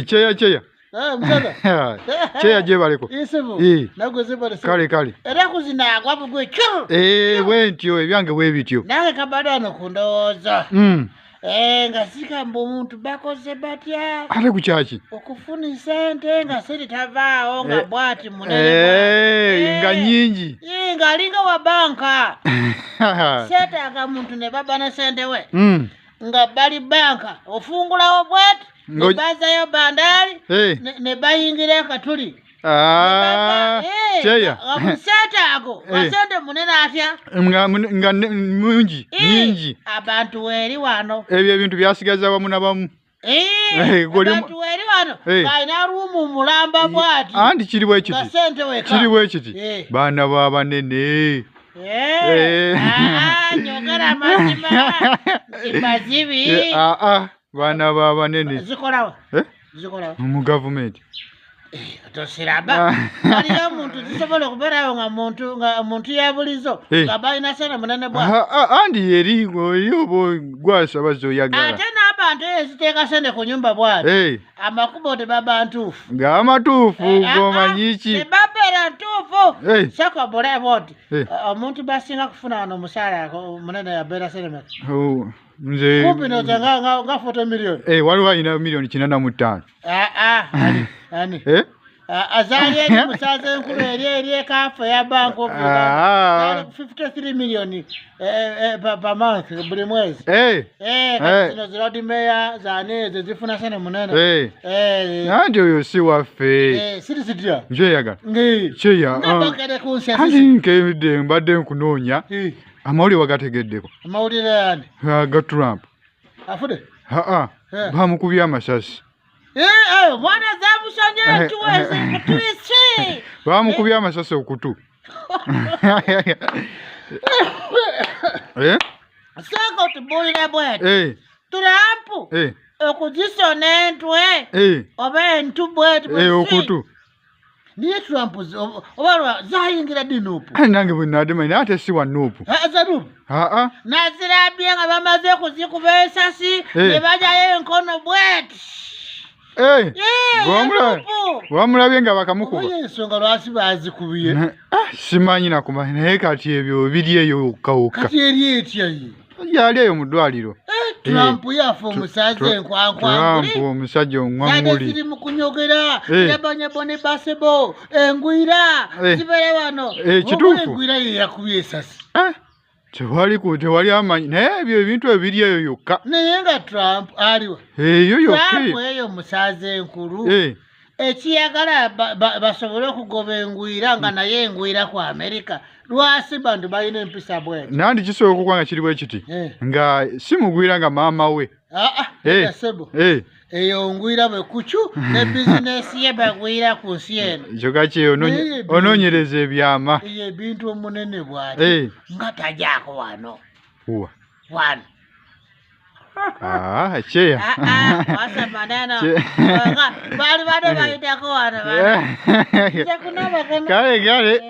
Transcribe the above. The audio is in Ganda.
Cheya. Msada. Cheya je baleko. Isibu. Nago zibale. Kale. Era kuzina kwa bugwe chu. Wentyo ebyange webityo. Nange kabadano kundoza. Ngasika mbo muntu bakoze batya. Ate kuchachi. Okufuni sente nga siri tavao nga bwati munene. Nga nyingi. Nga linga wa banka. Seta aga muntu ne baba na sente we. Nga bali banka ofungulawo bwati. Nebaza yo bandari ne bayingira katuli. Cheya. Amuseta ago. Wasende munene atya. Nga mungi. Nyingi. Abantu weri wano. Ebyo ebintu byasigaza wamu nabamu. Abantu weri wano. Baina rumu mulamba bwati. Andi kiriwe ekiti. Gasente weka. Kiriwe ekiti. Bana baba nene. Nyongera mazima. Zibazibi. Bana baba nene. Zikorawa. Zikorawa. Mu government. Tosiraba. Aliyo muntu zisobola kuberayo nga muntu yabulizo. Ngabayina sene munene bwa. Andi erigo yobo gwasa bazoyagala. Ate n'abantu eziteka sene ku nyumba bwali. Amakubo te babantufu. Nga amatufu gomanyichi. Te babera ntufu. Sako bole boti. Omuntu basinga kufuna wano musala munene yabera sene meka. Nze kumpi no tanga nga 40 million. Waliwo ina million 85. Ani. Azali eni musaze nkulu eri kafa ya banko kuda. 53 million per month buli mwezi. Kasino zirodi meya zane zifuna sene munene. Ndio yo si wafe. Siri sidia. Njeyaga. Cheya. Ngabakere kunsi asisi. Hali nkebide mbadde nkunonya. Amawuli wagategeddeko. Amawuli yani. Ga Trump. Afude. Bamukubya amasasi. Mwana zabushanye tuweze kutwisi. Bamukubya amasasi okutu. Sako tubulira bwete. Trump. Okujisone ntwe. Obe ntubwete. Okutu. Ni Trump obarwa zayingira dinupu. Nange bunadema ina ate si wanupu. Zanupu. Nazirabye nga bamaze kuzikubesasi ne bajaye enkono bwete. Wamulabye nga bakamukuba. Ensonga lwaki bazikubiye. Simanyi nakumanya naye kati ebyo biri eyo kawuka. Kati eri etya ye. Yali eyo mu ddwaliro. Trump yafa omusaze enkwankwa. Trump omusajja omwanguli. Yali mu kunyogera yabanya bone basebo engwira zibere wano. Kituufu. Engwira ye yakubye esasi. Tewali amanyi naye ebyo ebintu ebiri eyo yokka. Naye nga Trump aliwa. Eyo yokka. Trump eyo omusaze enkulu. Ekiyagala basobole okugoba engwira nga naye engwira ku Amerika. Lwasi bantu balina empisa bwete. Nandi kisobola okuba nga kiri bwe kiti. Nga si mugwira nga maama we. Sebo. Eyo ngwira bwe kuchu ne business ye bagwira ku nsi eno. Kyoka kye onoonyereza ebyama. Ebintu omunene bwati. Nga tajako wano. Wano. Cheya. Wasa maneno. Bali bado bayitako wano. Kale.